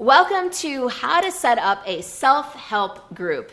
Welcome to how to set up a self-help group.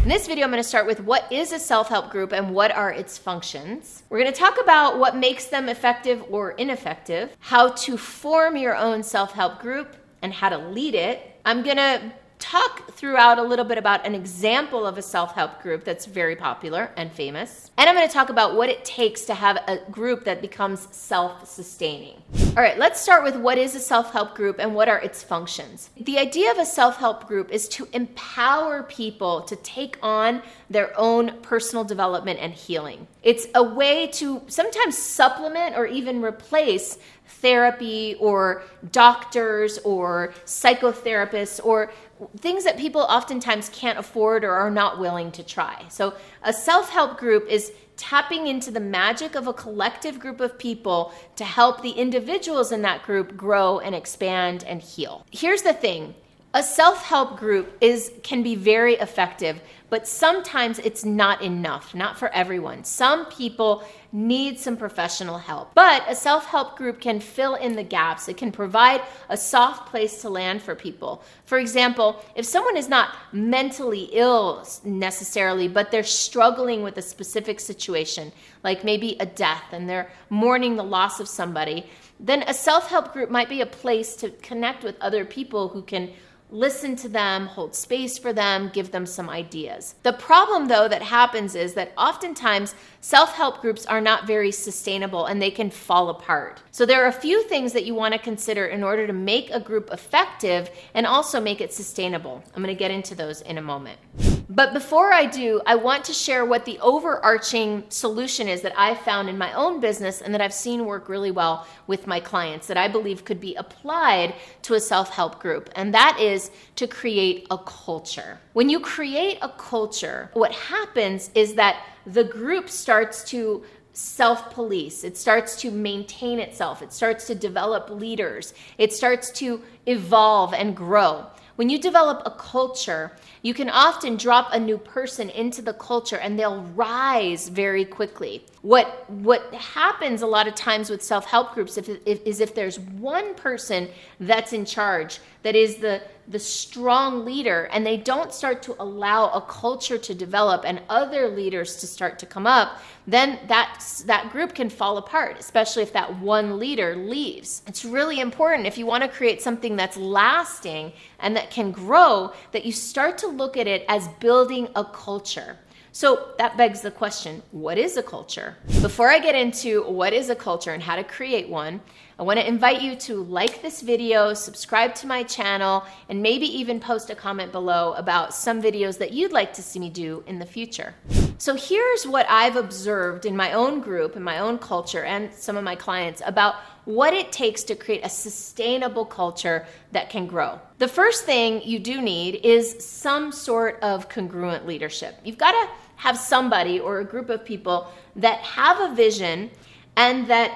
In this video, I'm going to start with what is a self-help group and what are its functions. We're going to talk about what makes them effective or ineffective, how to form your own self-help group and how to lead it. I'm going to talk throughout a little bit about an example of a self-help group that's very popular and famous. And I'm going to talk about what it takes to have a group that becomes self-sustaining. All right, let's start with what is a self-help group and what are its functions. The idea of a self-help group is to empower people to take on their own personal development and healing. It's a way to sometimes supplement or even replace therapy or doctors or psychotherapists or things that people oftentimes can't afford or are not willing to try. So a self-help group is tapping into the magic of a collective group of people to help the individuals in that group grow and expand and heal. Here's the thing. A self-help group can be very effective, but sometimes it's not enough, not for everyone. Some people need some professional help, but a self-help group can fill in the gaps. It can provide a soft place to land for people. For example, if someone is not mentally ill necessarily, but they're struggling with a specific situation, like maybe a death and they're mourning the loss of somebody, then a self-help group might be a place to connect with other people who can listen to them, hold space for them, give them some ideas. The problem, though, that happens is that oftentimes self-help groups are not very sustainable and they can fall apart. So there are a few things that you want to consider in order to make a group effective and also make it sustainable. I'm going to get into those in a moment. But before I do, I want to share what the overarching solution is that I've found in my own business and that I've seen work really well with my clients that I believe could be applied to a self-help group. And that is to create a culture. When you create a culture, what happens is that the group starts to self-police. It starts to maintain itself. It starts to develop leaders. It starts to evolve and grow. When you develop a culture, you can often drop a new person into the culture and they'll rise very quickly. What happens a lot of times with self-help groups is if there's one person that's in charge, that is the strong leader, and they don't start to allow a culture to develop and other leaders to start to come up, then that group can fall apart, especially if that one leader leaves. It's really important if you want to create something that's lasting and that can grow, that you start to look at it as building a culture. So that begs the question, what is a culture? Before I get into what is a culture and how to create one, I want to invite you to like this video, subscribe to my channel, and maybe even post a comment below about some videos that you'd like to see me do in the future. So here's what I've observed in my own group, in my own culture, and some of my clients about what it takes to create a sustainable culture that can grow. The first thing you do need is some sort of congruent leadership. You've got to have somebody or a group of people that have a vision and that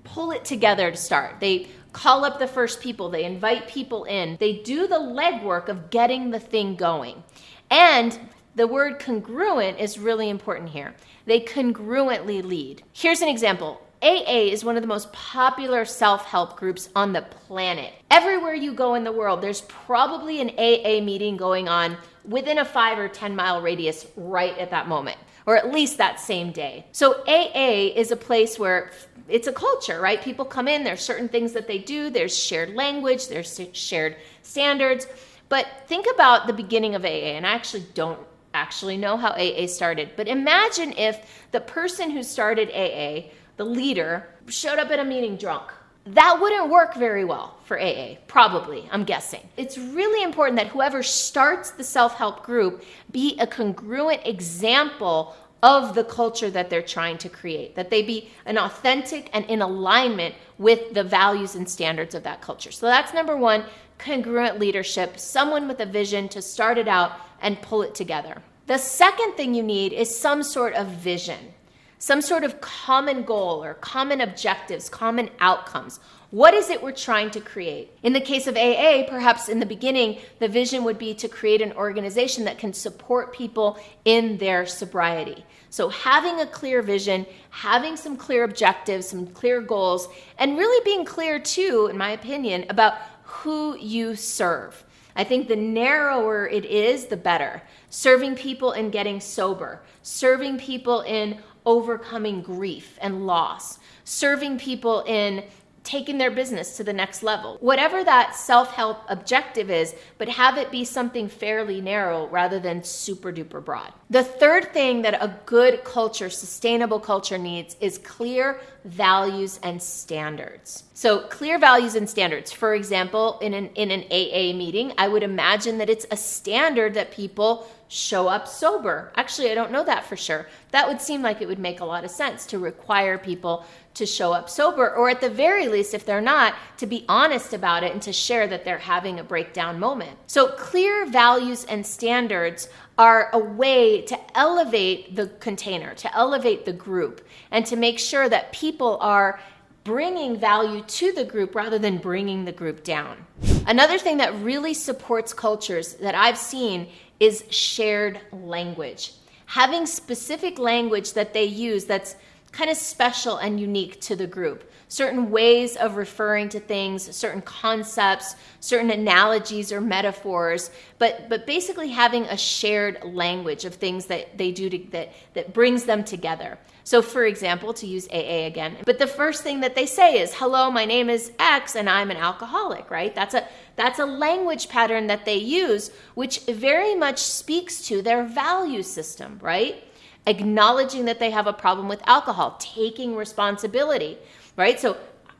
pull it together to start. They call up the first people, they invite people in, they do the legwork of getting the thing going. And the word congruent is really important here. They congruently lead. Here's an example. AA is one of the most popular self-help groups on the planet. Everywhere you go in the world, there's probably an AA meeting going on within a 5 or 10 mile radius right at that moment, or at least that same day. So AA is a place where it's a culture, right? People come in, there's certain things that they do, there's shared language, there's shared standards. But think about the beginning of AA, and I actually don't know how AA started, but imagine if the person who started AA, the leader, showed up at a meeting drunk. That wouldn't work very well for AA, probably, I'm guessing. It's really important that whoever starts the self-help group be a congruent example of the culture that they're trying to create, that they be an authentic and in alignment with the values and standards of that culture. So that's number one, congruent leadership, someone with a vision to start it out and pull it together. The second thing you need is some sort of vision. Some sort of common goal or common objectives, common outcomes. What is it we're trying to create? In the case of AA, perhaps in the beginning, the vision would be to create an organization that can support people in their sobriety. So having a clear vision, having some clear objectives, some clear goals, and really being clear too, in my opinion, about who you serve. I think the narrower it is, the better. Serving people in getting sober, serving people in overcoming grief and loss, serving people in taking their business to the next level. Whatever that self-help objective is, but have it be something fairly narrow rather than super duper broad. The third thing that a good culture, sustainable culture needs is clear values and standards. So clear values and standards. For example, in an AA meeting, I would imagine that it's a standard that people show up sober. Actually, I don't know that for sure. That would seem like it would make a lot of sense to require people to show up sober, or at the very least, if they're not, to be honest about it and to share that they're having a breakdown moment. So clear values and standards are a way to elevate the container, to elevate the group, and to make sure that people are bringing value to the group rather than bringing the group down. Another thing that really supports cultures that I've seen is shared language. Having specific language that they use that's kind of special and unique to the group. Certain ways of referring to things, certain concepts, certain analogies or metaphors, but basically having a shared language of things that they do that brings them together. So for example, to use AA again, but the first thing that they say is, hello, my name is X and I'm an alcoholic, right? That's a language pattern that they use, which very much speaks to their value system, right? Acknowledging that they have a problem with alcohol, taking responsibility, right? So,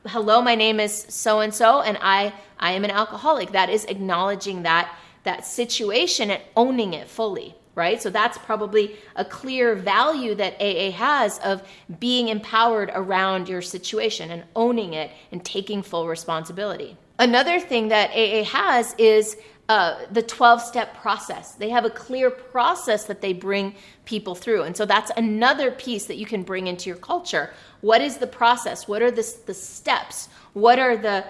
hello, my name is so-and-so, and I am an alcoholic. That is acknowledging that situation and owning it fully, right? So that's probably a clear value that AA has of being empowered around your situation and owning it and taking full responsibility. Another thing that AA has is the 12-step process. They have a clear process that they bring people through. And so that's another piece that you can bring into your culture. What is the process? What are the steps? What are the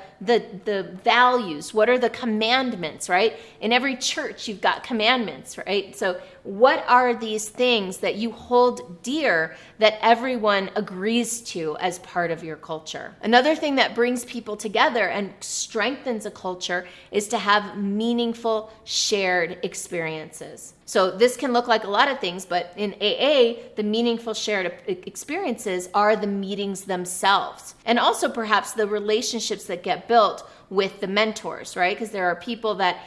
values? What are the commandments, right? In every church, you've got commandments, right? So what are these things that you hold dear that everyone agrees to as part of your culture? Another thing that brings people together and strengthens a culture is to have meaningful shared experiences. So this can look like a lot of things, but in AA, the meaningful shared experiences are the meetings themselves. And also perhaps the relationships that get built with the mentors, right? Because there are people that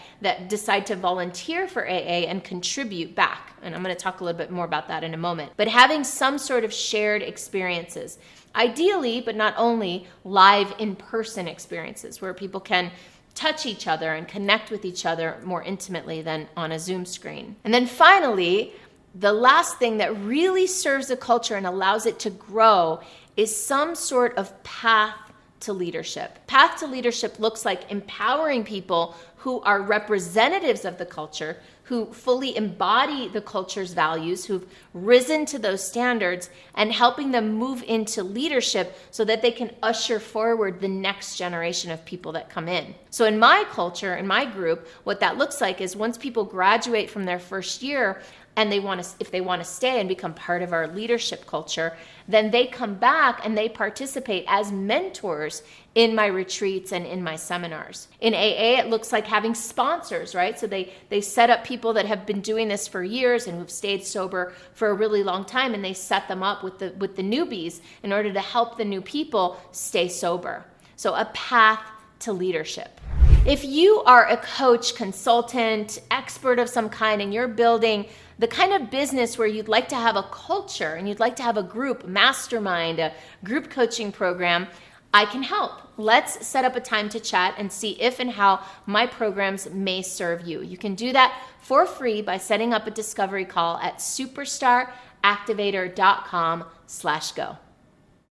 decide to volunteer for AA and contribute back. And I'm going to talk a little bit more about that in a moment. But having some sort of shared experiences, ideally, but not only, live in-person experiences where people can touch each other and connect with each other more intimately than on a Zoom screen. And then finally, the last thing that really serves a culture and allows it to grow is some sort of path to leadership. Path to leadership looks like empowering people who are representatives of the culture, who fully embody the culture's values, who've risen to those standards, and helping them move into leadership so that they can usher forward the next generation of people that come in. So in my culture, in my group, what that looks like is once people graduate from their first year, and if they want to stay and become part of our leadership culture, then they come back and they participate as mentors in my retreats and in my seminars. In AA, it looks like having sponsors, right? So they set up people that have been doing this for years and who've stayed sober for a really long time, and they set them up with the newbies in order to help the new people stay sober. So a path to leadership. If you are a coach, consultant, expert of some kind, and you're building the kind of business where you'd like to have a culture and you'd like to have a group mastermind, a group coaching program, I can help. Let's set up a time to chat and see if and how my programs may serve you. You can do that for free by setting up a discovery call at superstaractivator.com/go.